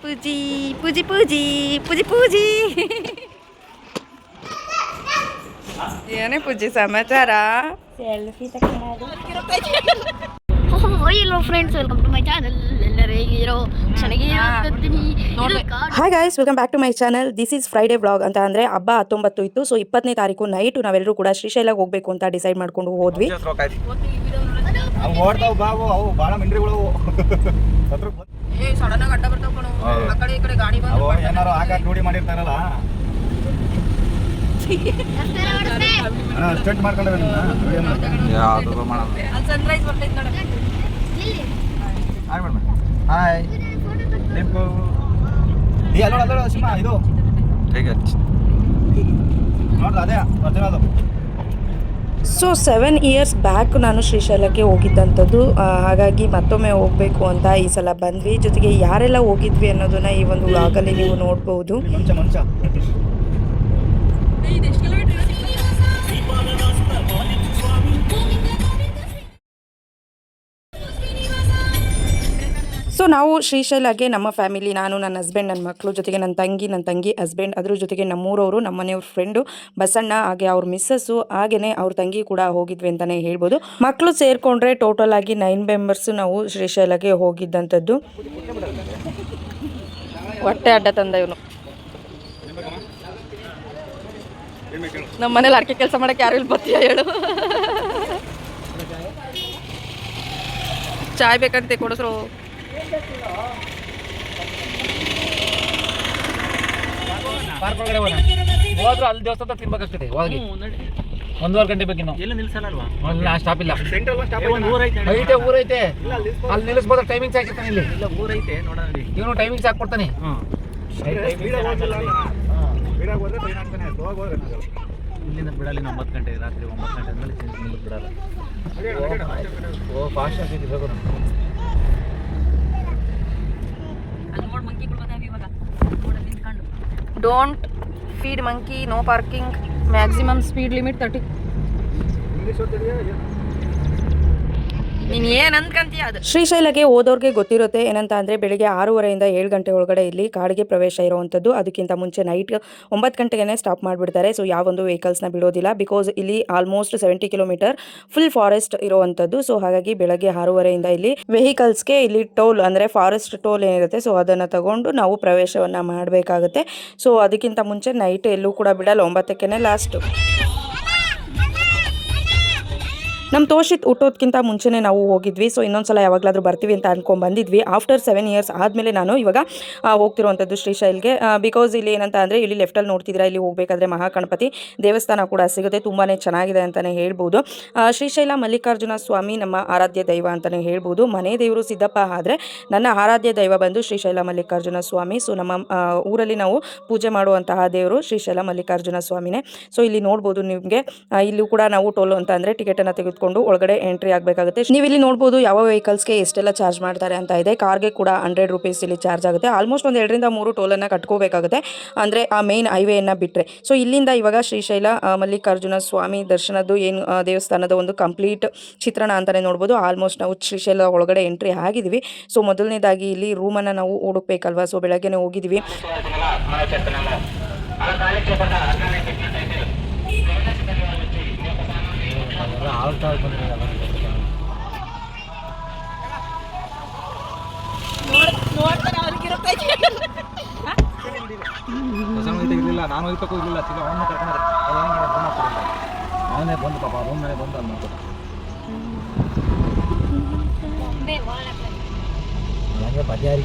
ಪೂಜಿ ಪೂಜಿ ಪೂಜಿ ಪೂಜಿ ಪೂಜಿ ಏನೇ ಪೂಜಿ ಸಮಾಚಾರ? Selfie hello friends, welcome to my channel. ಎಲ್ಲರೂ ಹೇಗಿರೋ hi guys, welcome back to my channel. This is Friday vlog. ಅಂತ ಅಂದರೆ ಹಬ್ಬ 19 ಇತ್ತು. ಸೊ 20ನೇ ತಾರೀಕು ನೈಟು ನಾವೆಲ್ಲರೂ ಕೂಡ ಶ್ರೀಶೈಲಕ್ಕೆ ಹೋಗಬೇಕು ಅಂತ ಡಿಸೈಡ್ ಮಾಡ್ಕೊಂಡು ಹೋದ್ವಿ. ಸೊ 7 ಇಯರ್ಸ್ ಬ್ಯಾಕ್ ನಾನು ಶ್ರೀಶೈಲಕ್ಕೆ ಹೋಗಿದ್ದಂಥದ್ದು. ಹಾಗಾಗಿ ಮತ್ತೊಮ್ಮೆ ಹೋಗಬೇಕು ಅಂತ ಈ ಸಲ ಬಂದ್ವಿ. ಜೊತೆಗೆ ಯಾರೆಲ್ಲ ಹೋಗಿದ್ವಿ ಅನ್ನೋದನ್ನ ಈ ಒಂದು ವ್ಲಾಗಲ್ಲಿ ನೀವು ನೋಡ್ಬೋದು. ಸೊ ನಾವು ಶ್ರೀಶೈಲಗೆ ನಮ್ಮ ಫ್ಯಾಮಿಲಿ, ನಾನು, ನನ್ನ ಹಸ್ಬೆಂಡ್, ನನ್ನ ಮಕ್ಕಳು, ಜೊತೆಗೆ ನನ್ನ ತಂಗಿ ಹಸ್ಬೆಂಡ್, ಅದ್ರ ಜೊತೆಗೆ ನಮ್ಮೂರವರು, ನಮ್ಮ ಮನೆಯವ್ರ ಫ್ರೆಂಡು ಬಸಣ್ಣ, ಹಾಗೆ ಅವ್ರ ಮಿಸ್ಸಸ್ಸು, ಹಾಗೆಯೇ ಅವ್ರ ತಂಗಿ ಕೂಡ ಹೋಗಿದ್ವಿ ಅಂತಲೇ ಹೇಳ್ಬೋದು. ಮಕ್ಕಳು ಸೇರಿಕೊಂಡ್ರೆ ಟೋಟಲ್ ಆಗಿ 9 ಮೆಂಬರ್ಸು ನಾವು ಶ್ರೀಶೈಲಗೆ ಹೋಗಿದ್ದಂಥದ್ದು. ಹೊಟ್ಟೆ ಅಡ್ಡ ತಂದ ಇವನು. ನಮ್ಮ ಮನೇಲಿ ಅಡಿಕೆ ಕೆಲಸ ಮಾಡೋಕ್ಕೆ ಯಾರು ಇಲ್ಲಿ ಬರ್ತೀಯ ಹೇಳು. ಚಾಯ್ ಬೇಕಂತೆ ಕೊಡಿಸ್ರು. ಹೋದ್ರು ಅಲ್ಲಿ ದೇವಸ್ಥಾನ ತಿನ್ಬೇಕಷ್ಟೇ. ಹೋಗಿ 1.5 ಗಂಟೆ ಬೇಕು. ನಾವು ಎಲ್ಲ ನಿಲ್ಸಲ್ವಾ? ಸ್ಟಾಪ್ ಇಲ್ಲ. ಐತೆ ಊರೈತೆ, ಅಲ್ಲಿ ನಿಲ್ಲಿಸ್ಬೋದ. ಟೈಮಿಂಗ್ಸ್ ಹಾಕಿರ್ತಾನೆ ಇಲ್ಲಿ. ಇಲ್ಲ ಊರೈತೆ ನೋಡೋಣ. ಇವನು ಟೈಮಿಂಗ್ಸ್ ಹಾಕ್ಕೊಡ್ತಾನೆ. ಇಲ್ಲಿಂದ ಬಿಡಲ್ಲ. 9 ಗಂಟೆ ರಾತ್ರಿ 9 ಗಂಟೆ ಆದ್ಮೇಲೆ ಬಿಡಲ್ಲ. ಓ ಫಾಸ್ಟ್ ಆಗ್ತೈತಿ ಬೇಕು. Don't feed monkey, no parking, maximum speed limit 30. ನೀನು ಏನು ಅಂದ್ಕಂತೀಯ ಅದು. ಶ್ರೀಶೈಲಗೆ ಹೋದವ್ರಿಗೆ ಗೊತ್ತಿರುತ್ತೆ ಏನಂತ ಅಂದರೆ ಬೆಳಿಗ್ಗೆ 6:30 7 ಗಂಟೆ ಒಳಗಡೆ ಇಲ್ಲಿ ಕಾಡಿಗೆ ಪ್ರವೇಶ ಇರುವಂಥದ್ದು. ಅದಕ್ಕಿಂತ ಮುಂಚೆ ನೈಟ್ 9 ಗಂಟೆಗೆ ಸ್ಟಾಪ್ ಮಾಡಿಬಿಡ್ತಾರೆ. ಸೊ ಯಾವೊಂದು ವೆಹಿಕಲ್ಸ್ನ ಬಿಡೋದಿಲ್ಲ. ಬಿಕಾಸ್ ಇಲ್ಲಿ ಆಲ್ಮೋಸ್ಟ್ 70 ಕಿಲೋಮೀಟರ್ ಫುಲ್ ಫಾರೆಸ್ಟ್ ಇರುವಂಥದ್ದು. ಸೊ ಹಾಗಾಗಿ ಬೆಳಗ್ಗೆ 6:30 ಇಲ್ಲಿ ವೆಹಿಕಲ್ಸ್ಗೆ ಇಲ್ಲಿ ಟೋಲ್ ಅಂದರೆ ಫಾರೆಸ್ಟ್ ಟೋಲ್ ಏನಿರುತ್ತೆ, ಸೊ ಅದನ್ನು ತಗೊಂಡು ನಾವು ಪ್ರವೇಶವನ್ನು ಮಾಡಬೇಕಾಗುತ್ತೆ. ಸೊ ಅದಕ್ಕಿಂತ ಮುಂಚೆ ನೈಟ್ ಎಲ್ಲೂ ಕೂಡ ಬಿಡಲ್ಲ. 9ಕ್ಕೆ ಲಾಸ್ಟು. ನಮ್ಮ ತೋಷಿತ್ ಹುಟ್ಟೋದಕ್ಕಿಂತ ಮುಂಚೆನೇ ನಾವು ಹೋಗಿದ್ವಿ. ಸೊ ಇನ್ನೊಂದ್ಸಲ ಯಾವಾಗಲಾದರೂ ಬರ್ತೀವಿ ಅಂತ ಅನ್ಕೊಂಡು ಬಂದಿದ್ವಿ. ಆಫ್ಟರ್ 7 ಇಯರ್ಸ್ ಆದಮೇಲೆ ನಾನು ಇವಾಗ ಹೋಗ್ತಿರುವಂಥದ್ದು ಶ್ರೀಶೈಲ್ಗೆ. ಬಿಕಾಸ್ ಇಲ್ಲಿ ಏನಂತ ಅಂದರೆ ಇಲ್ಲಿ ಲೆಫ್ಟಲ್ಲಿ ನೋಡ್ತಿದ್ದೀರಾ, ಇಲ್ಲಿ ಹೋಗಬೇಕಾದ್ರೆ ಮಹಾಗಣಪತಿ ದೇವಸ್ಥಾನ ಕೂಡ ಸಿಗುತ್ತೆ. ತುಂಬಾ ಚೆನ್ನಾಗಿದೆ ಅಂತಲೇ ಹೇಳ್ಬೋದು. ಶ್ರೀಶೈಲ ಮಲ್ಲಿಕಾರ್ಜುನ ಸ್ವಾಮಿ ನಮ್ಮ ಆರಾಧ್ಯ ದೈವ ಅಂತಲೇ ಹೇಳ್ಬೋದು. ಮನೆ ದೇವರು ಸಿದ್ದಪ್ಪ ಆದರೆ ನನ್ನ ಆರಾಧ್ಯ ದೈವ ಬಂದು ಶ್ರೀಶೈಲ ಮಲ್ಲಿಕಾರ್ಜುನ ಸ್ವಾಮಿ. ಸೊ ನಮ್ಮ ಊರಲ್ಲಿ ನಾವು ಪೂಜೆ ಮಾಡುವಂತಹ ದೇವರು ಶ್ರೀಶೈಲ ಮಲ್ಲಿಕಾರ್ಜುನ ಸ್ವಾಮಿನೇ. ಸೊ ಇಲ್ಲಿ ನೋಡ್ಬೋದು ನಿಮಗೆ. ಇಲ್ಲೂ ಕೂಡ ನಾವು ಟೋಲ್ ಅಂತ ಅಂದರೆ ಟಿಕೆಟನ್ನು ತೆಗೆದುಕೊಂಡು ಒಳಗಡೆ ಎಂಟ್ರಿ ಆಗಬೇಕಾಗುತ್ತೆ. ನೀವು ಇಲ್ಲಿ ನೋಡಬಹುದು ಯಾವ ವೆಹಿಕಲ್ಸ್ಗೆ ಎಷ್ಟೆಲ್ಲ ಚಾರ್ಜ್ ಮಾಡ್ತಾರೆ ಅಂತ ಇದೆ. ಕಾರ್ಗೆ ಕೂಡ 100 ರೂಪೀಸ್ ಇಲ್ಲಿ ಚಾರ್ಜ್ ಆಗುತ್ತೆ. ಆಲ್ಮೋಸ್ಟ್ ಒಂದು 2 ರಿಂದ 3 ಟೋಲನ್ನು ಕಟ್ಕೋಬೇಕಾಗುತ್ತೆ, ಅಂದರೆ ಆ ಮೇನ್ ಹೈವೇಯನ್ನು ಬಿಟ್ಟರೆ. ಸೊ ಇಲ್ಲಿಂದ ಇವಾಗ ಶ್ರೀಶೈಲ ಮಲ್ಲಿಕಾರ್ಜುನ ಸ್ವಾಮಿ ದರ್ಶನದ್ದು ಏನು ದೇವಸ್ಥಾನದ ಒಂದು ಕಂಪ್ಲೀಟ್ ಚಿತ್ರಣ ಅಂತಲೇ ನೋಡ್ಬೋದು. ಆಲ್ಮೋಸ್ಟ್ ನಾವು ಶ್ರೀಶೈಲ ಒಳಗಡೆ ಎಂಟ್ರಿ ಆಗಿದ್ವಿ. ಸೊ ಮೊದಲನೇದಾಗಿ ಇಲ್ಲಿ ರೂಮನ್ನು ನಾವು ಹುಡುಕ್ಬೇಕಲ್ವಾ. ಸೊ ಬೆಳಗ್ಗೆನೇ ಹೋಗಿದ್ವಿ. ನಾನು ಹೋಗ್ಬೇಕು ಇಲ್ಲ. ಅವನೇ ಬಂದು ಪಾಪ ರೂಮ್ ಮೇಲೆ ಬಂದು ಅಲ್ಲಿ ಮಾಡ್ತಾರೆ. ಬಜಾರಿ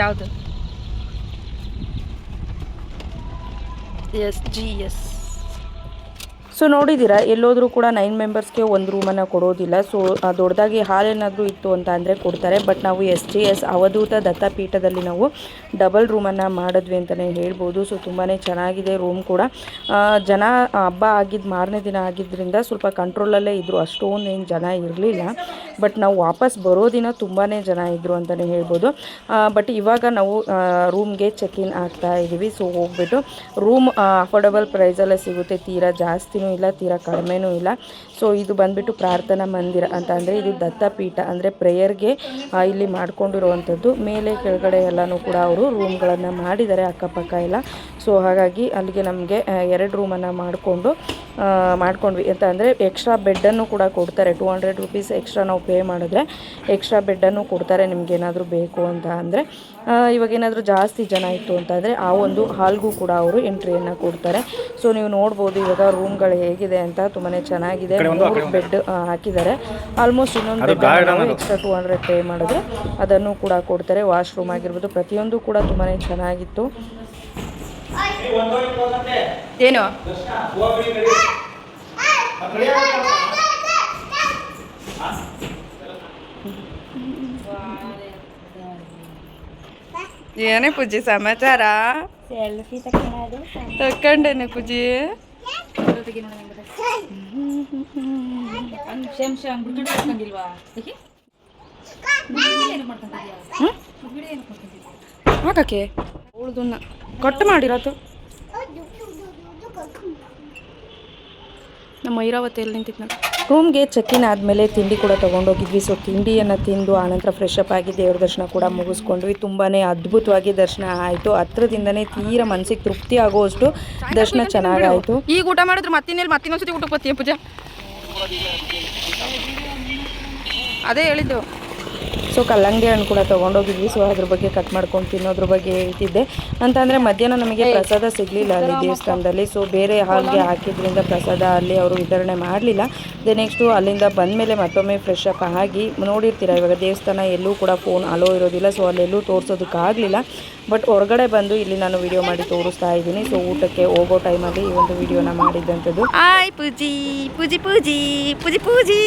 ಯಾವುದು? SGS. ಸೊ ನೋಡಿದ್ದೀರಾ, ಎಲ್ಲೋದ್ರೂ ಕೂಡ 9 ಮೆಂಬರ್ಸ್ಗೆ ಒಂದು ರೂಮನ್ನು ಕೊಡೋದಿಲ್ಲ. ಸೊ ದೊಡ್ಡದಾಗಿ ಹಾಲ್ ಏನಾದರೂ ಇತ್ತು ಅಂತ ಅಂದರೆ ಕೊಡ್ತಾರೆ. ಬಟ್ ನಾವು SGS ಅವಧೂತ ದತ್ತಪೀಠದಲ್ಲಿ ನಾವು ಡಬಲ್ ರೂಮನ್ನು ಮಾಡಿದ್ವಿ ಅಂತಲೇ ಹೇಳ್ಬೋದು. ಸೊ ತುಂಬಾ ಚೆನ್ನಾಗಿದೆ ರೂಮ್ ಕೂಡ. ಜನ ಹಬ್ಬ ಆಗಿದ್ದು ಮಾರನೇ ದಿನ ಆಗಿದ್ದರಿಂದ ಸ್ವಲ್ಪ ಕಂಟ್ರೋಲಲ್ಲೇ ಇದ್ದರು. ಅಷ್ಟೊಂದು ಏನು ಜನ ಇರಲಿಲ್ಲ. ಬಟ್ ನಾವು ವಾಪಸ್ ಬರೋ ದಿನ ತುಂಬಾ ಜನ ಇದ್ದರು ಅಂತಲೇ ಹೇಳ್ಬೋದು. ಬಟ್ ಇವಾಗ ನಾವು ರೂಮ್ಗೆ ಚೆಕ್ ಇನ್ ಆಗ್ತಾ ಇದ್ದೀವಿ. ಸೊ ಹೋಗ್ಬಿಟ್ಟು ರೂಮ್ ಅಫೋರ್ಡಬಲ್ ಪ್ರೈಸಲ್ಲೇ ಸಿಗುತ್ತೆ, ತೀರಾ ಜಾಸ್ತಿನೂ ಜಾಸ್ತಿನೂ ಇಲ್ಲ ತೀರಾ ಕಡಿಮೆನೂ ಇಲ್ಲ. ಸೊ ಇದು ಬಂದುಬಿಟ್ಟು ಪ್ರಾರ್ಥನಾ ಮಂದಿರ ಅಂತ ಅಂದರೆ ಇದು ದತ್ತಪೀಠ ಅಂದರೆ ಪ್ರೇಯರ್ಗೆ ಇಲ್ಲಿ ಮಾಡ್ಕೊಂಡಿರುವಂಥದ್ದು. ಮೇಲೆ ಕೆಳಗಡೆ ಎಲ್ಲನೂ ಕೂಡ ಅವರು ರೂಮ್ಗಳನ್ನು ಮಾಡಿದ್ದಾರೆ ಅಕ್ಕಪಕ್ಕ ಎಲ್ಲ. ಸೊ ಹಾಗಾಗಿ ಅಲ್ಲಿಗೆ ನಮಗೆ 2 ರೂಮನ್ನು ಮಾಡ್ಕೊಂಡ್ವಿ ಅಂತ ಅಂದರೆ ಎಕ್ಸ್ಟ್ರಾ ಬೆಡ್ಡನ್ನು ಕೂಡ ಕೊಡ್ತಾರೆ. 200 ರುಪೀಸ್ ಎಕ್ಸ್ಟ್ರಾ ನಾವು ಪೇ ಮಾಡಿದ್ರೆ ಎಕ್ಸ್ಟ್ರಾ ಬೆಡ್ಡನ್ನು ಕೊಡ್ತಾರೆ ನಿಮಗೇನಾದರೂ ಬೇಕು ಅಂತ ಅಂದರೆ. ಇವಾಗೇನಾದರೂ ಜಾಸ್ತಿ ಜನ ಇತ್ತು ಅಂತಂದರೆ ಆ ಒಂದು ಹಾಲ್ಗೂ ಕೂಡ ಅವರು ಎಂಟ್ರಿಯನ್ನು ಕೊಡ್ತಾರೆ. ಸೊ ನೀವು ನೋಡ್ಬೋದು ಇವಾಗ ರೂಮ್ಗಳು ಹೇಗಿದೆ ಅಂತ, ತುಂಬಾ ಚೆನ್ನಾಗಿದೆ. 3 ಬೆಡ್ ಹಾಕಿದ್ದಾರೆ. ಆಲ್ಮೋಸ್ಟ್ ಇನ್ನೊಂದು ಬೆಡ್ ಎಕ್ಸ್ಟ್ರಾ 200 ಪೇ ಮಾಡಿದ್ರೆ ಅದನ್ನು ಕೂಡ ಕೊಡ್ತಾರೆ. ವಾಶ್ರೂಮ್ ಆಗಿರ್ಬೋದು ಪ್ರತಿಯೊಂದು ಕೂಡ ತುಂಬಾ ಚೆನ್ನಾಗಿತ್ತು. ಏನು ಏನೇ ಪೂಜಿ ಸಮಾಚಾರ? ತಕೊಂಡೇನೆ ಪೂಜಿ. ಹಾಕಕ್ಕೆ ಉಳ್ದನ್ನ ಕಟ್ ಮಾಡಿರೋದು ನಮ್ಮ ಐರಾವತಿಯಲ್ಲಿ ನಿಂತಿದ್ನಲ್ಲ. ರೂಮ್ಗೆ ಚೆಕ್ಕಿನ್ ಆದಮೇಲೆ ತಿಂಡಿ ಕೂಡ ತೊಗೊಂಡೋಗಿದ್ವಿ. ಸೊ ತಿಂಡಿಯನ್ನು ತಿಂದು ಆನಂತರ ಫ್ರೆಶ್ ಅಪ್ ಆಗಿ ದೇವ್ರ ದರ್ಶನ ಕೂಡ ಮುಗಿಸ್ಕೊಂಡ್ವಿ. ತುಂಬಾ ಅದ್ಭುತವಾಗಿ ದರ್ಶನ ಆಯಿತು. ಹತ್ರದಿಂದನೇ ತೀರಾ ಮನಸ್ಸಿಗೆ ತೃಪ್ತಿ ಆಗೋಷ್ಟು ದರ್ಶನ ಚೆನ್ನಾಗಾಯಿತು. ಈಗ ಊಟ ಮಾಡಿದ್ರೆ ಮತ್ತಿನ್ನೊಂದ್ಸತಿ ಊಟಕ್ಕೆ ಬರ್ತೀಯ ಪೂಜಾ? ಅದೇ ಹೇಳಿದ್ದು. ಸೊ ಕಲ್ಲಂಗಡಿ ಹಣ್ಣು ಕೂಡ ತೊಗೊಂಡೋಗಿದ್ವಿ. ಸೊ ಅದ್ರ ಬಗ್ಗೆ ಕಟ್ ಮಾಡ್ಕೊಂಡು ತಿನ್ನೋದ್ರ ಬಗ್ಗೆ ಹೇಳ್ತಿದ್ದೆ. ಅಂತಂದರೆ ಮಧ್ಯಾಹ್ನ ನಮಗೆ ಪ್ರಸಾದ ಸಿಗಲಿಲ್ಲ ಅಲ್ಲಿ ದೇವಸ್ಥಾನದಲ್ಲಿ. ಸೊ ಬೇರೆ ಹಾಲ್ಗೆ ಹಾಕಿದ್ರಿಂದ ಪ್ರಸಾದ ಅಲ್ಲಿ ಅವರು ವಿತರಣೆ ಮಾಡಲಿಲ್ಲ. ನೆಕ್ಸ್ಟು ಅಲ್ಲಿಂದ ಬಂದಮೇಲೆ ಮತ್ತೊಮ್ಮೆ ಫ್ರೆಶ್ ಅಪ್ ಆಗಿ ನೋಡಿರ್ತೀರ ಇವಾಗ ದೇವಸ್ಥಾನ ಎಲ್ಲೂ ಕೂಡ ಫೋನ್ ಅಲೋ ಇರೋದಿಲ್ಲ. ಸೊ ಅಲ್ಲೆಲ್ಲೂ ತೋರಿಸೋದಕ್ಕಾಗಲಿಲ್ಲ. ಬಟ್ ಹೊರಗಡೆ ಬಂದು ಇಲ್ಲಿ ನಾನು ವಿಡಿಯೋ ಮಾಡಿ ತೋರಿಸ್ತಾ ಇದ್ದೀನಿ. ಸೊ ಊಟಕ್ಕೆ ಹೋಗೋ ಟೈಮಲ್ಲಿ ಈ ಒಂದು ವಿಡಿಯೋನ ಮಾಡಿದ್ದಂಥದ್ದು. ಆಯ್ ಪೂಜಿ ಪೂಜಿ ಪೂಜಿ ಪೂಜಿ ಪೂಜಿ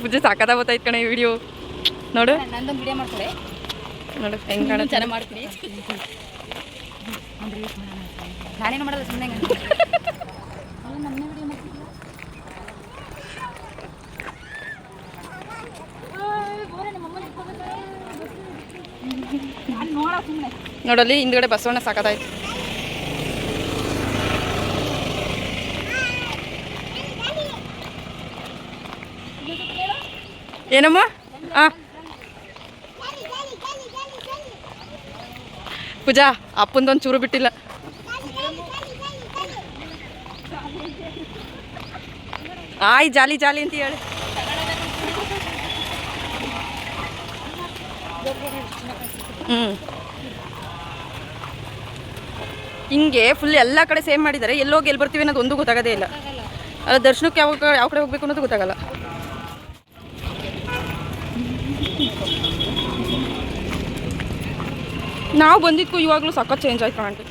ಪೂಜೆ ಸಾಕದ ಗೊತ್ತಾಯ್ತು ಕಣೆ ಈ ವಿಡಿಯೋ. ನೋಡು ನೋಡು ಹೆಂಗೆ ಕಾಣ ಚೆನ್ನಾಗಿ ಮಾಡ್ತೀನಿ. ನಾನೇನು ಮಾಡಲ್ಲ ಸುಮ್ಮನೆ ನೋಡಲ್ಲಿ ಹಿಂದ್ಗಡೆ ಬಸವಣ್ಣ ಸಾಕದಾಯ್ತು. ಏನಮ್ಮ? ಪೂಜಾ ಅಪ್ಪಂದೊಂದು ಚೂರು ಬಿಟ್ಟಿಲ್ಲ. ಆಯ್ ಜಾಲಿ ಜಾಲಿ ಅಂತ ಹೇಳಿ. ಹಿಂಗೆ ಫುಲ್ ಎಲ್ಲ ಕಡೆ ಸೇಮ್ ಮಾಡಿದ್ದಾರೆ. ಎಲ್ಲೋಗಿ ಎಲ್ಲಿ ಬರ್ತೀವಿ ಅನ್ನೋದು ಒಂದು ಗೊತ್ತಾಗೋದೇ ಇಲ್ಲ. ಅಲ್ಲ ದರ್ಶನಕ್ಕೆ ಯಾವ ಕಡೆ ಹೋಗ್ಬೇಕು ಅನ್ನೋದು ಗೊತ್ತಾಗಲ್ಲ. ನಾವು ಬಂದಿದ್ದಕ್ಕೂ ಇವಾಗಲೂ ಸಖತ್ ಚೇಂಜ್ ಆಯ್ತು ಆಂಟಿ.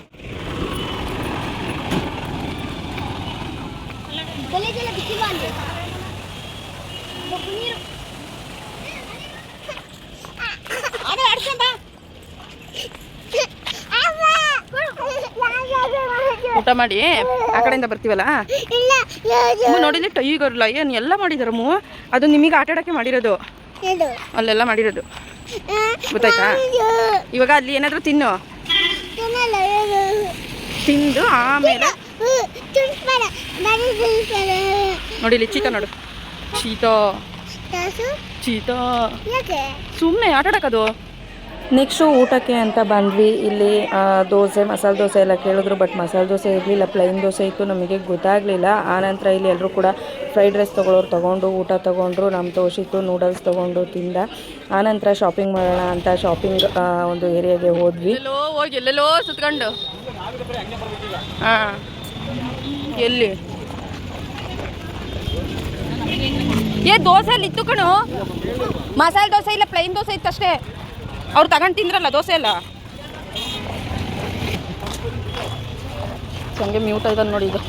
ಊಟ ಮಾಡಿ ಆ ಕಡೆಯಿಂದ ಬರ್ತೀವಲ್ಲ ನೋಡಿದ್ರೆ ಟೈಗರ್ಲ ಏನು ಎಲ್ಲ ಮಾಡಿದಾರಮ್ಮ. ಅದು ನಿಮಗೆ ಆಟ ಆಡೋಕ್ಕೆ ಮಾಡಿರೋದು, ಅಲ್ಲೆಲ್ಲ ಮಾಡಿರೋದು ಗೊತ್ತಾಯ್ತಾ? ಇವಾಗ ಅಲ್ಲಿ ಏನಾದರೂ ತಿನ್ನು, ತಿಂದು ಆಮೇಲೆ ನೋಡಿ ಇಲ್ಲಿ ಚೀತಾ ನೋಡು, ಚೀತಾ ಚೀತಾ ಸುಮ್ಮನೆ ಆಟ ಆಡೋಕ್ಕದು. ನೆಕ್ಸ್ಟು ಊಟಕ್ಕೆ ಅಂತ ಬಂದ್ವಿ. ಇಲ್ಲಿ ದೋಸೆ ಮಸಾಲೆ ದೋಸೆ ಎಲ್ಲ ಕೇಳಿದ್ರು, ಬಟ್ ಮಸಾಲೆ ದೋಸೆ ಇರಲಿಲ್ಲ, ಪ್ಲೈನ್ ದೋಸೆ ಇತ್ತು. ನಮಗೆ ಗೊತ್ತಾಗಲಿಲ್ಲ. ಆನಂತರ ಇಲ್ಲಿ ಎಲ್ಲರೂ ಕೂಡ ಫ್ರೈಡ್ ರೈಸ್ ತೊಗೊಂಡು ಊಟ ತೊಗೊಂಡ್ರು. ನಮ್ಮ ತೋಷಿತ್ತು ನೂಡಲ್ಸ್ ತೊಗೊಂಡು ತಿಂದ. ಆನಂತರ ಶಾಪಿಂಗ್ ಮಾಡೋಣ ಅಂತ ಶಾಪಿಂಗ್ ಒಂದು ಏರಿಯಾಗೆ ಹೋದ್ವಿ. ಹೋಗಿ ಎಲ್ಲೆಲ್ಲೋ ಸುತ್ಕೊಂಡು ಹಾಂ ಎಲ್ಲಿ ದೋಸೆ ಅಲ್ಲಿ ಇತ್ತು ಕಣು, ಮಸಾಲೆ ದೋಸೆ ಇಲ್ಲ ಪ್ಲೈನ್ ದೋಸೆ ಇತ್ತು ಅಷ್ಟೇ. ಅವ್ರು ತಗೊಂಡು ತಿಂದ್ರಲ್ಲ ದೋಸೆ ಎಲ್ಲ. ಹಂಗೆ ಮ್ಯೂಟ್ ಆಯ್ತದ ನೋಡಿ ಇದು.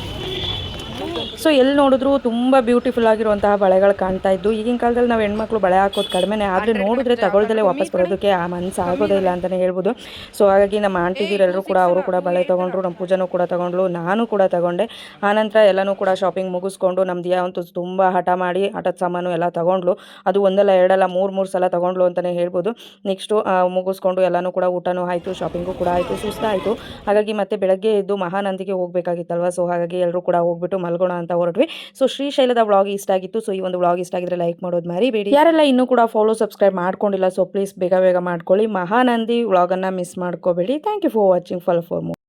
ಸೊ ಎಲ್ಲಿ ನೋಡಿದ್ರು ತುಂಬ ಬ್ಯೂಟಿಫುಲ್ ಆಗಿರುವಂತಹ ಬಳೆಗಳು ಕಾಣ್ತಾ ಇದ್ದು. ಈಗಿನ ಕಾಲದಲ್ಲಿ ನಾವು ಹೆಣ್ಮಕ್ಳು ಬಳೆ ಹಾಕೋದು ಕಡಿಮೆನೇ, ಆದರೆ ನೋಡಿದ್ರೆ ತಗೊಳ್ದಲ್ಲೇ ವಾಪಸ್ ಬರೋದಕ್ಕೆ ಆ ಮನಸ್ಸು ಆಗೋದೇ ಇಲ್ಲ ಅಂತಲೇ ಹೇಳ್ಬೋದು. ಸೊ ಹಾಗಾಗಿ ನಮ್ಮ ಆಂಟಿದಿರೆಲ್ಲರೂ ಕೂಡ ಅವರು ಕೂಡ ಬಳೆ ತೊಗೊಂಡ್ರು, ನಮ್ಮ ಪೂಜಾನೂ ಕೂಡ ತೊಗೊಂಡ್ಳು, ನಾನು ಕೂಡ ತೊಗೊಂಡೆ. ಆನಂತರ ಎಲ್ಲನೂ ಕೂಡ ಶಾಪಿಂಗ್ ಮುಗಿಸ್ಕೊಂಡು ನಮ್ಮ ದಿಯಾ ಅಂತೂ ತುಂಬ ಹಠ ಮಾಡಿ ಆಟದ ಸಾಮಾನು ಎಲ್ಲ ತೊಗೊಂಡ್ಲು. ಅದು ಒಂದಲ್ಲ ಎರಡಲ್ಲ ಮೂರು ಸಲ ತೊಗೊಂಡ್ಲು ಅಂತಲೇ ಹೇಳ್ಬೋದು. ನೆಕ್ಸ್ಟು ಮುಗಿಸ್ಕೊಂಡು ಎಲ್ಲನೂ ಕೂಡ ಊಟನೂ ಆಯಿತು, ಶಾಪಿಂಗು ಕೂಡ ಆಯಿತು, ಸುಸ್ತಾಯಿತು. ಹಾಗಾಗಿ ಮತ್ತೆ ಬೆಳಗ್ಗೆ ಎದ್ದು ಮಹಾನಂದಿಗೆ ಹೋಗಬೇಕಾಗಿತ್ತಲ್ವ. ಸೊ ಹಾಗಾಗಿ ಎಲ್ಲರೂ ಕೂಡ ಹೋಗ್ಬಿಟ್ಟು ಮಲ್ಗೋಣ ಅಂತ ಹೊರಟ್ವಿ. ಸೊ ಶ್ರೀಶೈಲದ ವ್ಲಾಗ್ ಇಷ್ಟ ಆಗಿತ್ತು. ಸೊ ಈ ಒಂದು ವ್ಲಾಗ್ ಇಷ್ಟ ಆಗಿದ್ರೆ ಲೈಕ್ ಮಾಡೋದು ಮರಿಬೇಡಿ. ಯಾರೆಲ್ಲ ಇನ್ನೂ ಕೂಡ ಫಾಲೋ ಸಬ್ಸ್ಕ್ರೈಬ್ ಮಾಡ್ಕೊಂಡಿಲ್ಲ, ಸೊ ಪ್ಲೀಸ್ ಬೇಗ ಮಾಡ್ಕೊಳ್ಳಿ. ಮಹಾನಂದಿ ವ್ಲಾಗನ್ನು ಮಿಸ್ ಮಾಡ್ಕೋಬೇಡಿ. Thank you for watching. Follow for more.